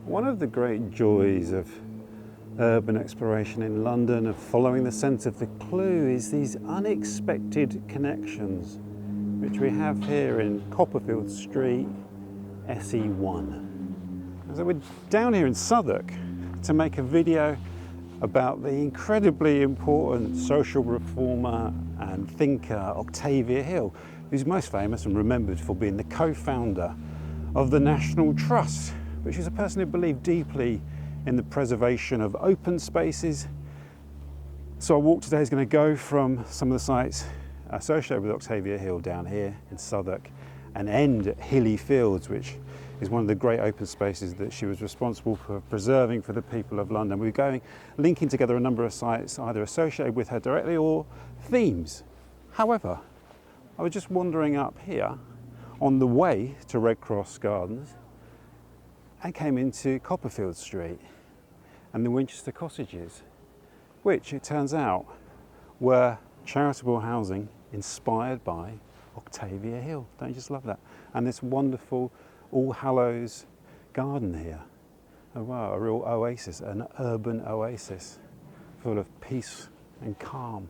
One of the great joys of urban exploration in London, of following the scent of the clue, is these unexpected connections, which we have here in Copperfield Street, SE1. So we're down here in Southwark to make a video about the incredibly important social reformer and thinker Octavia Hill, who's most famous and remembered for being the co-founder of the National Trust, which is a person who believed deeply in the preservation of open spaces. So our walk today is going to go from some of the sites associated with Octavia Hill down here in Southwark and end at Hilly Fields, which is one of the great open spaces that she was responsible for preserving for the people of London. We're going, linking together a number of sites either associated with her directly or themes. However, I was just wandering up here on the way to Red Cross Gardens and came into Copperfield Street and the Winchester Cottages, which it turns out were charitable housing inspired by Octavia Hill. Don't you just love that? And this wonderful All Hallows garden here. Oh wow, a real oasis, an urban oasis full of peace and calm.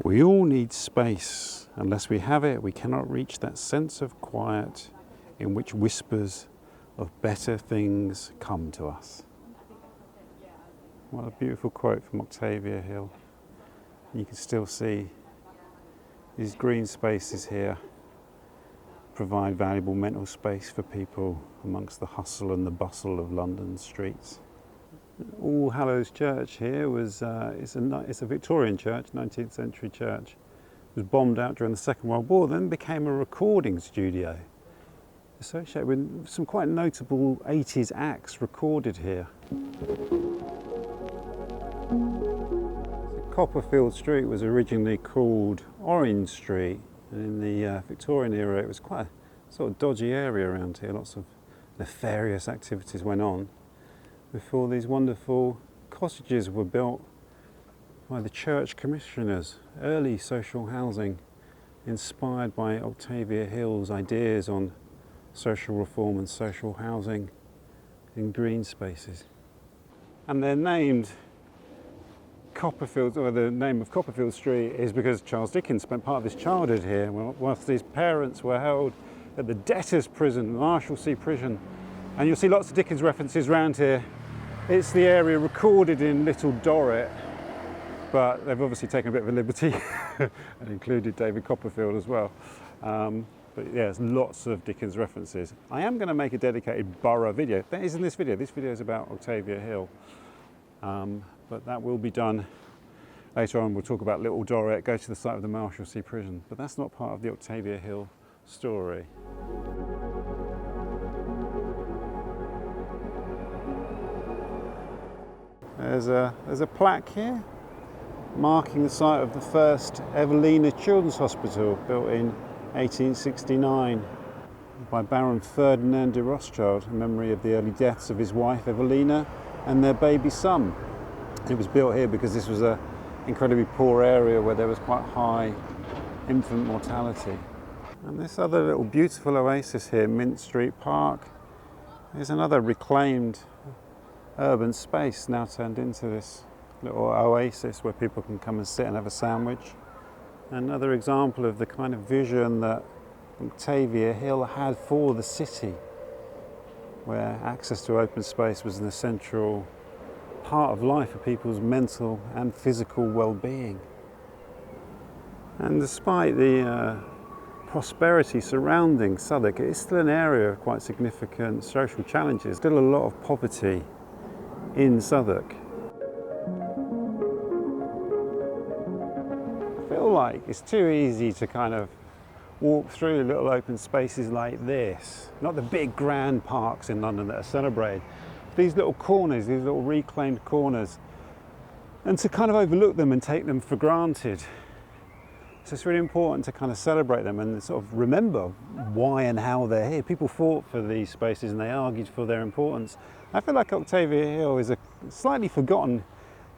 We all need space. Unless we have it, we cannot reach that sense of quiet in which whispers of better things come to us. What a beautiful quote from Octavia Hill. You can still see these green spaces here provide valuable mental space for people amongst the hustle and the bustle of London streets. All Hallows Church here was it's a Victorian church, 19th century church. It was bombed out during the Second World War, then became a recording studio associated with some quite notable 80s acts recorded here. Copperfield Street was originally called Orange Street, and in the Victorian era it was quite a sort of dodgy area around here. Lots of nefarious activities went on before these wonderful cottages were built by the church commissioners, early social housing inspired by Octavia Hill's ideas on social reform and social housing in green spaces. And they're named Copperfield, or the name of Copperfield Street is because Charles Dickens spent part of his childhood here whilst his parents were held at the debtors' prison, the Marshalsea prison. And you'll see lots of Dickens references around here. It's the area recorded in Little Dorrit, but they've obviously taken a bit of a liberty and included David Copperfield as well. But yeah, there's lots of Dickens references. I am going to make a dedicated borough video. That isn't this video. This video is about Octavia Hill. But that will be done later on. We'll talk about Little Dorrit, go to the site of the Marshalsea prison. But that's not part of the Octavia Hill story. There's a plaque here marking the site of the first Evelina Children's Hospital, built in 1869 by Baron Ferdinand de Rothschild in memory of the early deaths of his wife Evelina and their baby son. It was built here because this was an incredibly poor area where there was quite high infant mortality. And this other little beautiful oasis here, Mint Street Park, is another reclaimed urban space now turned into this little oasis where people can come and sit and have a sandwich. Another example of the kind of vision that Octavia Hill had for the city, where access to open space was an essential part of life for people's mental and physical well-being. And despite the prosperity surrounding Southwark, it is still an area of quite significant social challenges. Still a lot of poverty in Southwark. I feel like it's too easy to kind of walk through little open spaces like this, not the big grand parks in London that are celebrated, these little corners, these little reclaimed corners, and to kind of overlook them and take them for granted. So it's really important to kind of celebrate them and sort of remember why and how they're here. People fought for these spaces and they argued for their importance. I feel like Octavia Hill is a slightly forgotten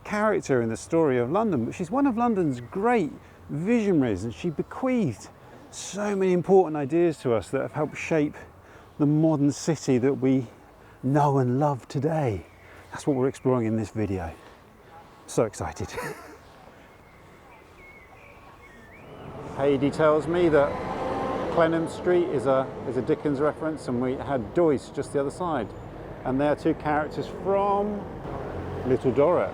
character in the story of London, but she's one of London's great visionaries, and she bequeathed so many important ideas to us that have helped shape the modern city that we know and love today. That's what we're exploring in this video. So excited. Heidi tells me that Clenham Street is a Dickens reference, and we had Joyce just the other side. And they're two characters from Little Dorrit.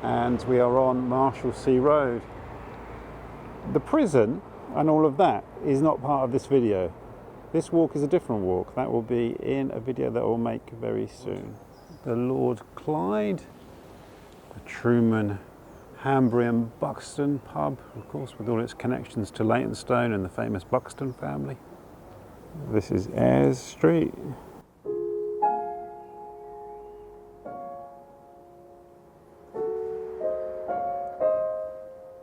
And we are on Marshalsea Road. The prison and all of that is not part of this video. This walk is a different walk. That will be in a video that we'll make very soon. The Lord Clyde, the Truman, Hanbury and Buxton pub, of course, with all its connections to Leytonstone and the famous Buxton family. This is Ayres Street.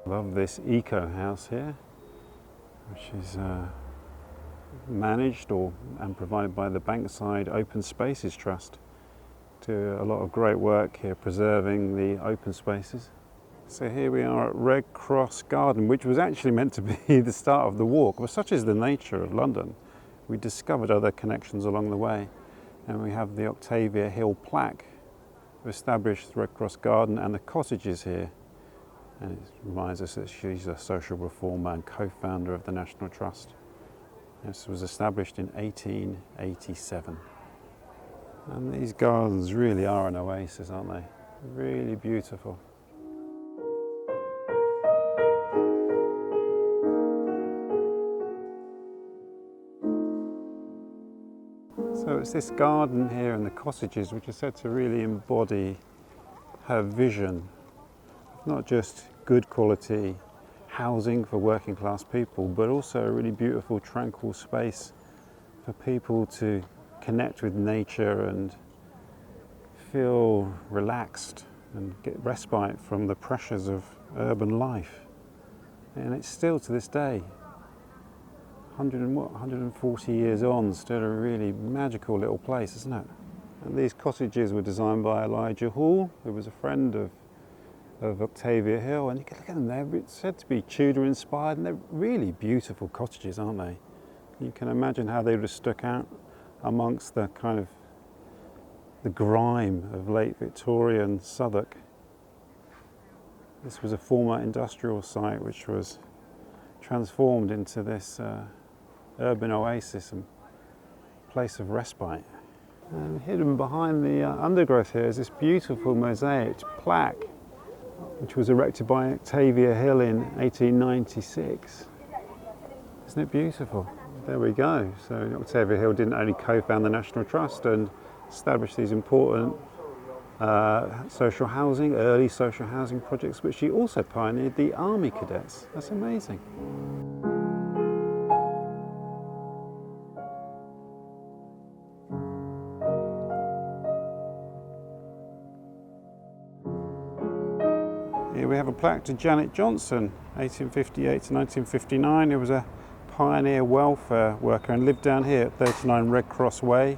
Love this eco house here, which is managed and provided by the Bankside Open Spaces Trust. Do a lot of great work here preserving the open spaces. So here we are at Red Cross Garden, which was actually meant to be the start of the walk, but such is the nature of London. We discovered other connections along the way, and we have the Octavia Hill plaque who established Red Cross Garden and the cottages here. And it reminds us that she's a social reformer and co-founder of the National Trust. This was established in 1887. And these gardens really are an oasis, aren't they? Really beautiful. So it's this garden here and the cottages which are said to really embody her vision, not just good quality housing for working class people, but also a really beautiful tranquil space for people to connect with nature and feel relaxed and get respite from the pressures of urban life. And it's still to this day, 140 years on, still a really magical little place, isn't it? And these cottages were designed by Elijah Hoole, who was a friend of Octavia Hill, and you can look at them, they're said to be Tudor inspired, and they're really beautiful cottages, aren't they? You can imagine how they would have stuck out amongst the kind of the grime of late Victorian Southwark. This was a former industrial site which was transformed into this urban oasis and place of respite. And hidden behind the undergrowth here is this beautiful mosaic plaque which was erected by Octavia Hill in 1896. Isn't it beautiful? There we go. So Octavia Hill didn't only co-found the National Trust and establish these important social housing, early social housing projects, but she also pioneered the Army Cadets. That's amazing. Here we have a plaque to Janet Johnson, 1858 to 1959, who was a pioneer welfare worker and lived down here at 39 Red Cross Way.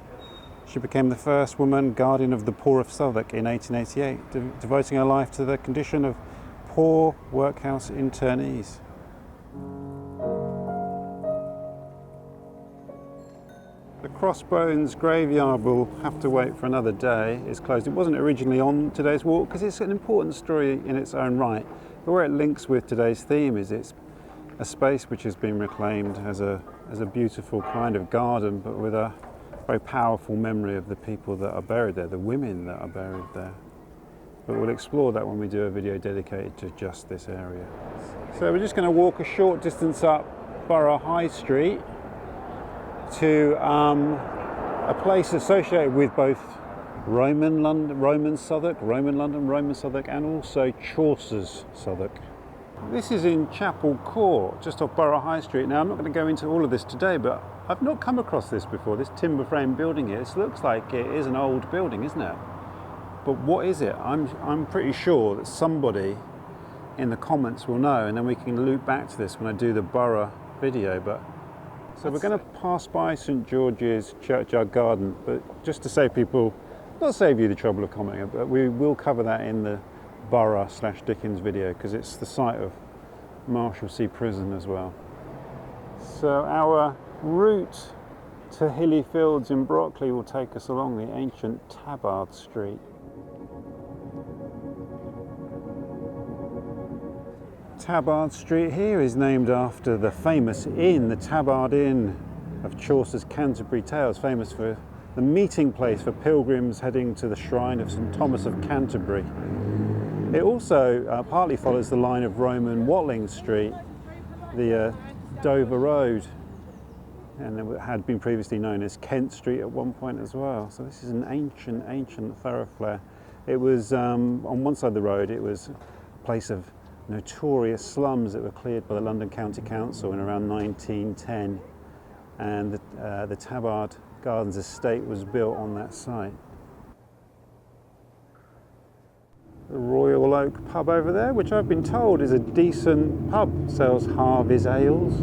She became the first woman guardian of the poor of Southwark in 1888, devoting her life to the condition of poor workhouse internees. The Crossbones graveyard will have to wait for another day. It's closed. It wasn't originally on today's walk because it's an important story in its own right, but where it links with today's theme is it's a space which has been reclaimed as a beautiful kind of garden, but with a very powerful memory of the people that are buried there, the women that are buried there. But we'll explore that when we do a video dedicated to just this area. So we're just going to walk a short distance up Borough High Street to a place associated with both Roman London, Roman Southwark, and also Chaucer's Southwark. This is in Chapel Court, just off Borough High Street. Now, I'm not going to go into all of this today, but I've not come across this before, this timber frame building here. It looks like it is an old building, isn't it? But what is it? I'm pretty sure that somebody in the comments will know, and then we can loop back to this when I do the borough video. So we're going to pass by St George's Churchyard Garden, but just to save people, not save you the trouble of commenting, but we will cover that in the Borough/Dickens video because it's the site of Marshalsea Prison as well. So our route to Hilly Fields in Brockley will take us along the ancient Tabard Street. Tabard Street here is named after the famous inn, the Tabard Inn of Chaucer's Canterbury Tales, famous for the meeting place for pilgrims heading to the shrine of St Thomas of Canterbury. It also partly follows the line of Roman Watling Street, the Dover Road, and it had been previously known as Kent Street at one point as well. So this is an ancient thoroughfare. It was, on one side of the road, it was a place of notorious slums that were cleared by the London County Council in around 1910, and the Tabard Gardens estate was built on that site. The Royal Oak pub over there, which I've been told is a decent pub, sells Harvey's ales.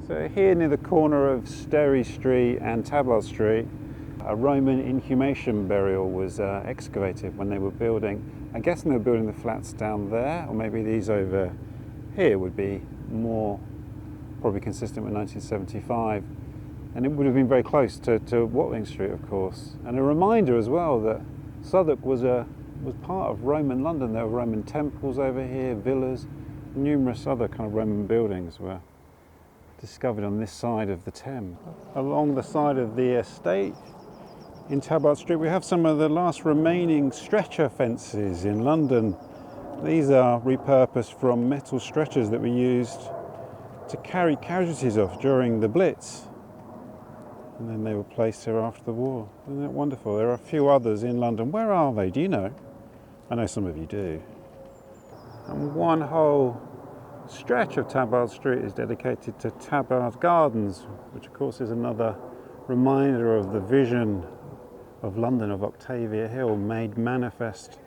So here near the corner of Surrey Street and Tabard Street, a Roman inhumation burial was excavated when they were building. I'm guessing they were building the flats down there, or maybe these over here would be more probably consistent with 1975. And it would have been very close to Watling Street, of course. And a reminder as well that Southwark was part of Roman London. There were Roman temples over here, villas, numerous other kind of Roman buildings were discovered on this side of the Thames. Along the side of the estate in Tabard Street, we have some of the last remaining stretcher fences in London. These are repurposed from metal stretchers that were used to carry casualties off during the Blitz. And then they were placed here after the war. Isn't that wonderful? There are a few others in London. Where are they? Do you know? I know some of you do. And one whole stretch of Tabard Street is dedicated to Tabard Gardens, which of course is another reminder of the vision of London, of Octavia Hill, made manifest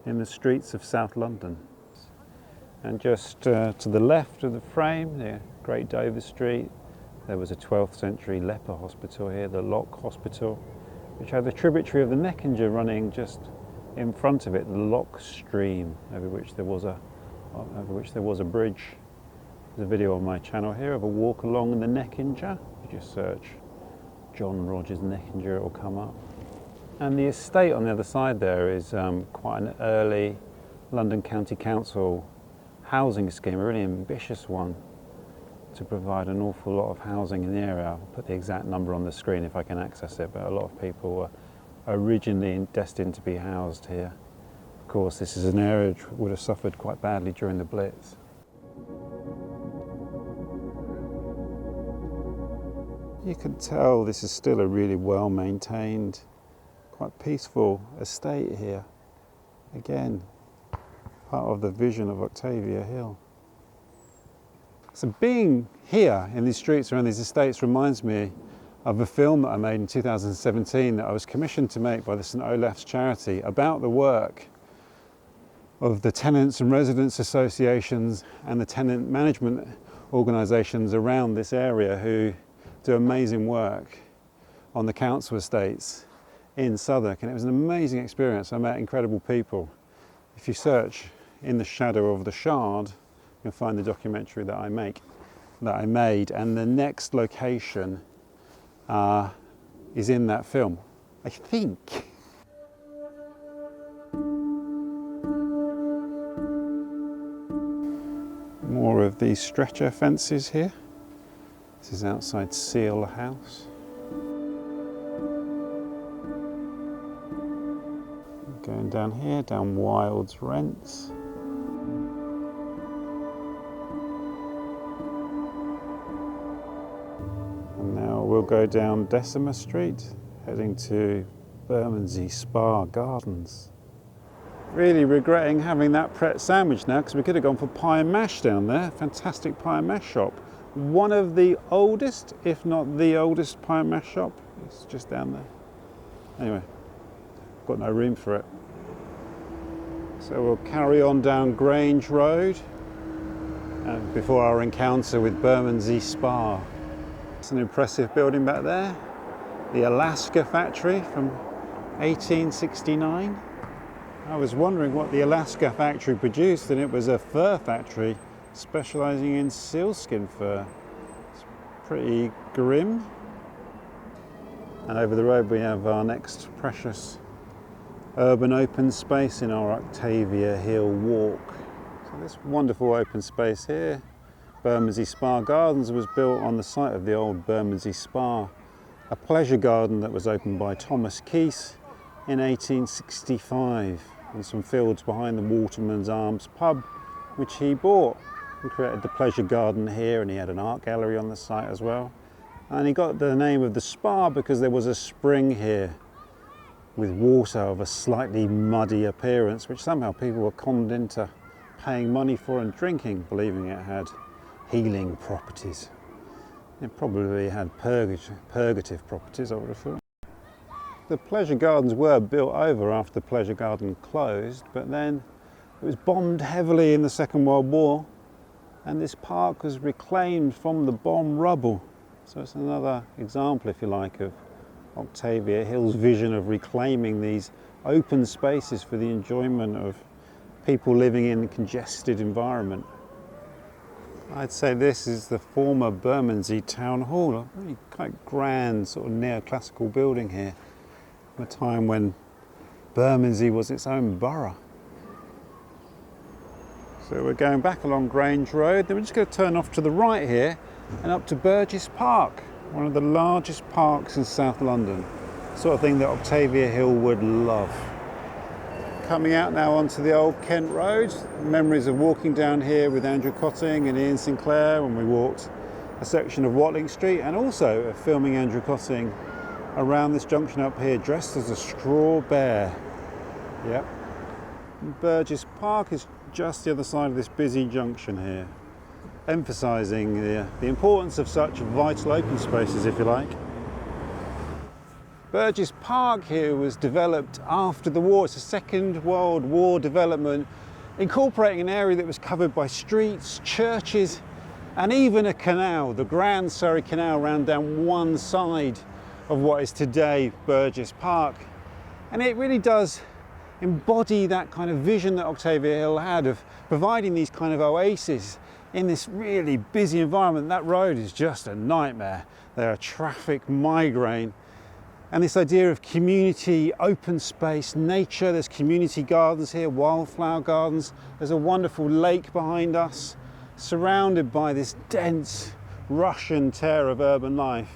in the streets of South London. And just to the left of the frame, near Great Dover Street, there was a 12th century leper hospital here, the Lock Hospital, which had the tributary of the Neckinger running just in front of it, the Lock Stream, over which there was a bridge. There's a video on my channel here of a walk along the Neckinger. You just search John Rogers Neckinger, it will come up. And the estate on the other side there is quite an early London County Council housing scheme, a really ambitious one to provide an awful lot of housing in the area. I'll put the exact number on the screen if I can access it, but a lot of people were originally destined to be housed here. Of course, this is an area which would have suffered quite badly during the Blitz. You can tell this is still a really well maintained, quite peaceful estate here. Again, part of the vision of Octavia Hill. So being here in these streets around these estates reminds me of a film that I made in 2017 that I was commissioned to make by the St Olaf's charity about the work of the tenants and residents associations and the tenant management organisations around this area who do amazing work on the council estates in Southwark, and it was an amazing experience. I met incredible people. If you search In the Shadow of the Shard, you'll find the documentary that I made, and the next location is in that film, I think. More of these stretcher fences here. This is outside Seal House. Going down here, down Wild's Rents. And now we'll go down Decimer Street, heading to Bermondsey Spa Gardens. Really regretting having that Pret sandwich now, because we could have gone for pie and mash down there. Fantastic pie and mash shop. One of the oldest, if not the oldest, pie and mash shop. It's just down there. Anyway, got no room for it. So we'll carry on down Grange Road before our encounter with Bermondsey Spa. It's an impressive building back there. The Alaska factory from 1869. I was wondering what the Alaska factory produced, and it was a fur factory specialising in sealskin fur. It's pretty grim. And over the road we have our next precious urban open space in our Octavia Hill walk. So this wonderful open space here, Bermondsey Spa Gardens, was built on the site of the old Bermondsey Spa, a pleasure garden that was opened by Thomas Keyse in 1865 on some fields behind the Waterman's Arms pub, which he bought. He created the pleasure garden here, and he had an art gallery on the site as well. And he got the name of the spa because there was a spring here with water of a slightly muddy appearance, which somehow people were conned into paying money for and drinking, believing it had healing properties. It probably had purgative properties, I would have thought. The pleasure gardens were built over after the pleasure garden closed, but then it was bombed heavily in the Second World War, and this park was reclaimed from the bomb rubble. So it's another example, if you like, of Octavia Hill's vision of reclaiming these open spaces for the enjoyment of people living in a congested environment. I'd say this is the former Bermondsey Town Hall, a really quite grand sort of neoclassical building here, a time when Bermondsey was its own borough. So we're going back along Grange Road, then we're just going to turn off to the right here and up to Burgess Park, one of the largest parks in South London. Sort of thing that Octavia Hill would love. Coming out now onto the old Kent Road, memories of walking down here with Andrew Cotting and Ian Sinclair when we walked a section of Watling Street, and also of filming Andrew Cotting around this junction up here dressed as a straw bear. Yep. And Burgess Park is just the other side of this busy junction here, emphasising the importance of such vital open spaces, if you like. Burgess Park here was developed after the war. It's a Second World War development, incorporating an area that was covered by streets, churches, and even a canal. The Grand Surrey Canal ran down one side of what is today Burgess Park. And it really does embody that kind of vision that Octavia Hill had of providing these kind of oases in this really busy environment. That road is just a nightmare. There are traffic migraine. And this idea of community, open space, nature. There's community gardens here, wildflower gardens. There's a wonderful lake behind us, surrounded by this dense rush and tear of urban life.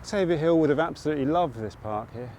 Octavia Hill would have absolutely loved this park here.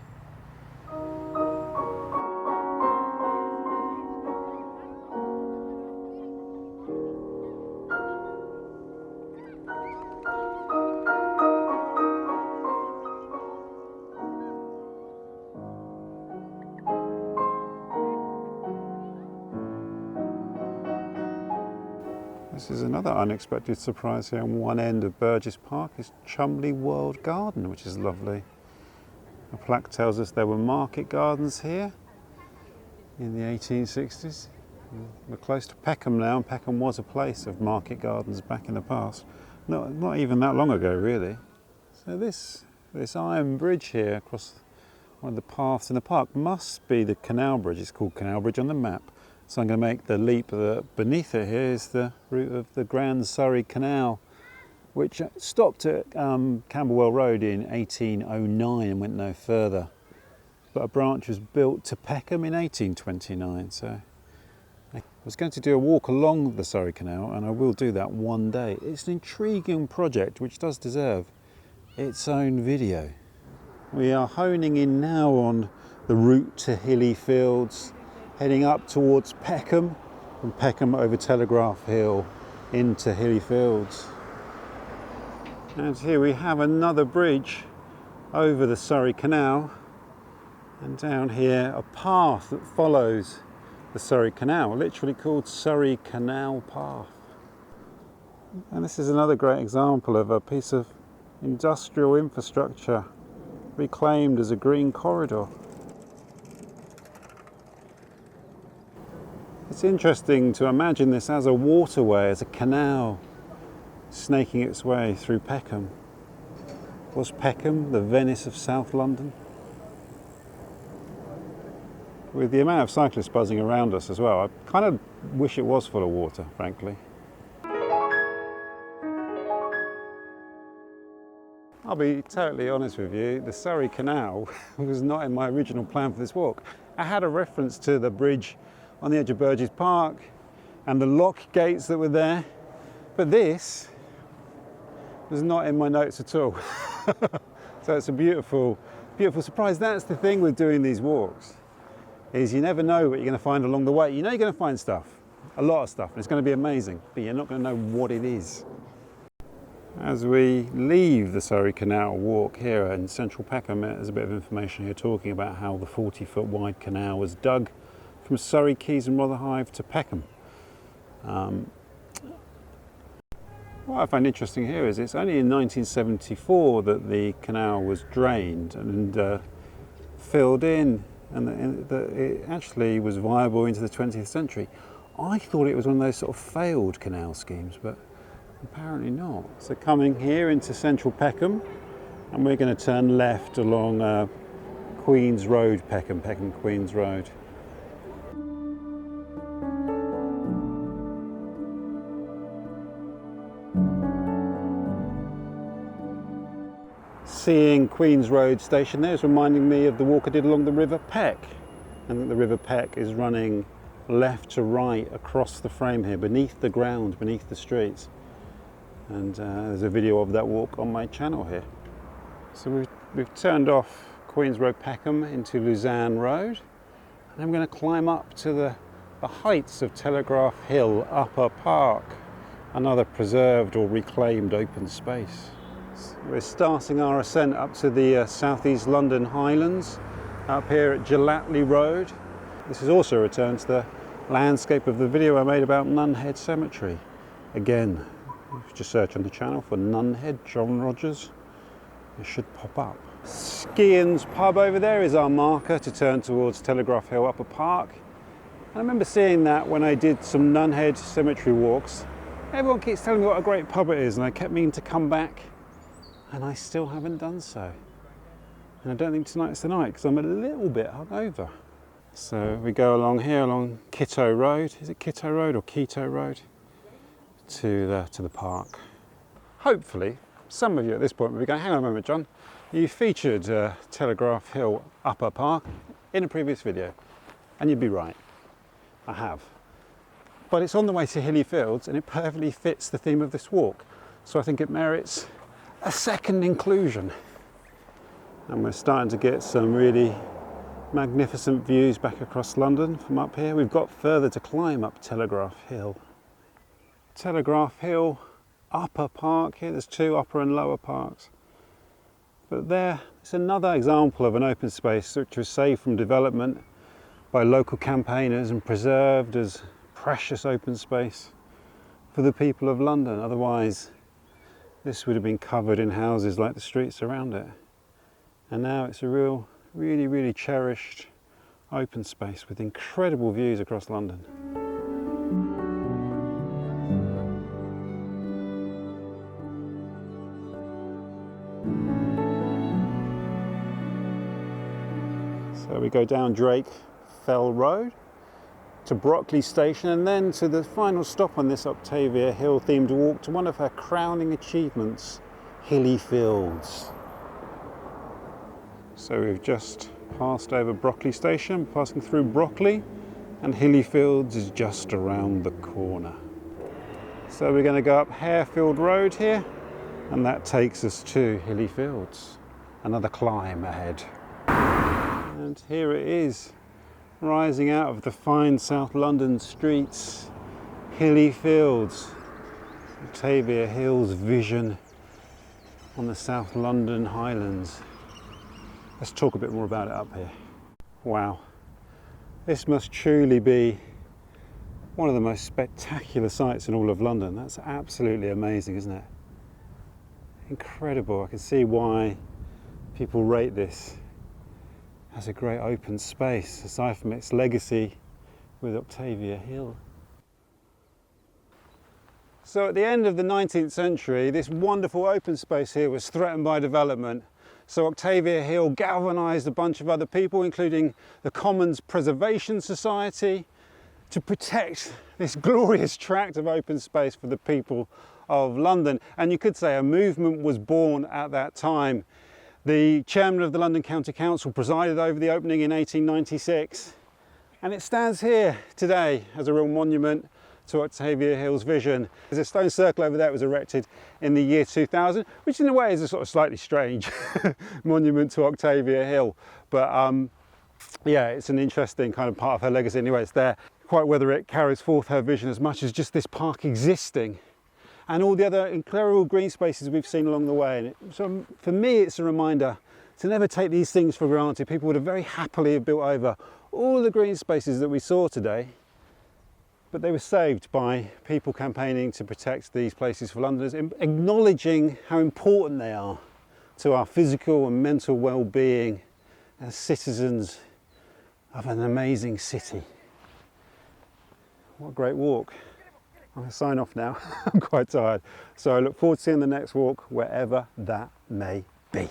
This is another unexpected surprise here on one end of Burgess Park, is Cholmondeley World Garden, which is lovely. A plaque tells us there were market gardens here in the 1860s. We're close to Peckham now, and Peckham was a place of market gardens back in the past. Not even that long ago, really. So this iron bridge here across one of the paths in the park must be the canal bridge. It's called Canal Bridge on the map. So I'm going to make the leap that beneath it here is the route of the Grand Surrey Canal, which stopped at Camberwell Road in 1809 and went no further. But a branch was built to Peckham in 1829. So I was going to do a walk along the Surrey Canal, and I will do that one day. It's an intriguing project which does deserve its own video. We are honing in now on the route to Hilly Fields, heading up towards Peckham, from Peckham over Telegraph Hill into Hilly Fields. And here we have another bridge over the Surrey Canal, and down here a path that follows the Surrey Canal, literally called Surrey Canal Path. And this is another great example of a piece of industrial infrastructure reclaimed as a green corridor. It's interesting to imagine this as a waterway, as a canal snaking its way through Peckham. Was Peckham the Venice of South London? With the amount of cyclists buzzing around us as well, I kind of wish it was full of water, frankly. I'll be totally honest with you, the Surrey Canal was not in my original plan for this walk. I had a reference to the bridge on the edge of Burgess Park and the lock gates that were there, but this was not in my notes at all. So it's a beautiful, beautiful surprise. That's the thing with doing these walks, is you never know what you're going to find along the way. You know you're going to find stuff, a lot of stuff, and it's going to be amazing, but you're not going to know what it is. As we leave the Surrey Canal Walk here in central Peckham, there's a bit of information here talking about how the 40-foot wide canal was dug from Surrey Quays and Rotherhithe to Peckham. What I find interesting here is it's only in 1974 that the canal was drained and filled in, and that it actually was viable into the 20th century. I thought it was one of those sort of failed canal schemes, but apparently not. So coming here into central Peckham, and we're going to turn left along Queen's Road, Peckham Queen's Road. Seeing Queen's Road station there is reminding me of the walk I did along the River Peck. And the River Peck is running left to right across the frame here, beneath the ground, beneath the streets. And there's a video of that walk on my channel here. So we've turned off Queen's Road Peckham into Luzanne Road, and I'm going to climb up to the heights of Telegraph Hill Upper Park, another preserved or reclaimed open space. So we're starting our ascent up to the southeast London Highlands, up here at Gellatley Road. This is also a return to the landscape of the video I made about Nunhead Cemetery. Again, just search on the channel for Nunhead, John Rogers. It should pop up. Skian's pub over there is our marker to turn towards Telegraph Hill Upper Park. And I remember seeing that when I did some Nunhead Cemetery walks. Everyone keeps telling me what a great pub it is, and I kept meaning to come back, and I still haven't done so. And I don't think tonight's the night because I'm a little bit hungover. So we go along here, along Kitto Road. Is it Kitto Road or Keto Road? To the park. Hopefully, some of you at this point will be going, hang on a moment, John, you featured Telegraph Hill Upper Park in a previous video, and you'd be right, I have. But it's on the way to Hilly Fields, and it perfectly fits the theme of this walk, so I think it merits a second inclusion. And we're starting to get some really magnificent views back across London from up here. We've got further to climb up Telegraph Hill. Telegraph Hill Upper Park here, there's two upper and lower parks. But there, it's another example of an open space which was saved from development by local campaigners and preserved as precious open space for the people of London. Otherwise, this would have been covered in houses like the streets around it. And now it's a really cherished open space with incredible views across London. So we go down Drake Fell Road to Brockley Station, and then to the final stop on this Octavia Hill themed walk to one of her crowning achievements, Hilly Fields. So we've just passed over Brockley Station, passing through Brockley, and Hilly Fields is just around the corner. So we're going to go up Harefield Road here, and that takes us to Hilly Fields. Another climb ahead. And here it is, rising out of the fine South London streets, Hilly Fields. Octavia Hill's vision on the South London Highlands. Let's talk a bit more about it up here. Wow, this must truly be one of the most spectacular sights in all of London. That's absolutely amazing, isn't it? Incredible. I can see why people rate this as a great open space, aside from its legacy with Octavia Hill. So at the end of the 19th century, this wonderful open space here was threatened by development. So Octavia Hill galvanised a bunch of other people, including the Commons Preservation Society, to protect this glorious tract of open space for the people of London. And you could say a movement was born at that time. The chairman of the London County Council presided over the opening in 1896. And it stands here today as a real monument to Octavia Hill's vision. There's a stone circle over there that was erected in the year 2000, which in a way is a sort of slightly strange monument to Octavia Hill. But yeah, it's an interesting kind of part of her legacy anyway. It's there. Quite whether it carries forth her vision as much as just this park existing and all the other incredible green spaces we've seen along the way. And so for me, it's a reminder to never take these things for granted. People would have very happily have built over all the green spaces that we saw today, but they were saved by people campaigning to protect these places for Londoners, acknowledging how important they are to our physical and mental well-being as citizens of an amazing city. What a great walk. I'm going to sign off now. I'm quite tired. So I look forward to seeing the next walk, wherever that may be.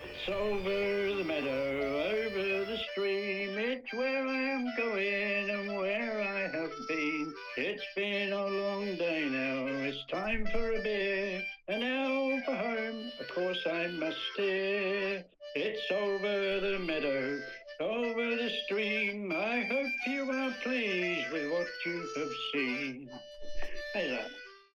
It's over the meadow, over the stream, it's where I am going and where I have been. It's been a long day now, it's time for a beer, and now for home, of course I must steer. It's over the meadow, over the stream, I hope you are pleased with what you have seen. How's that?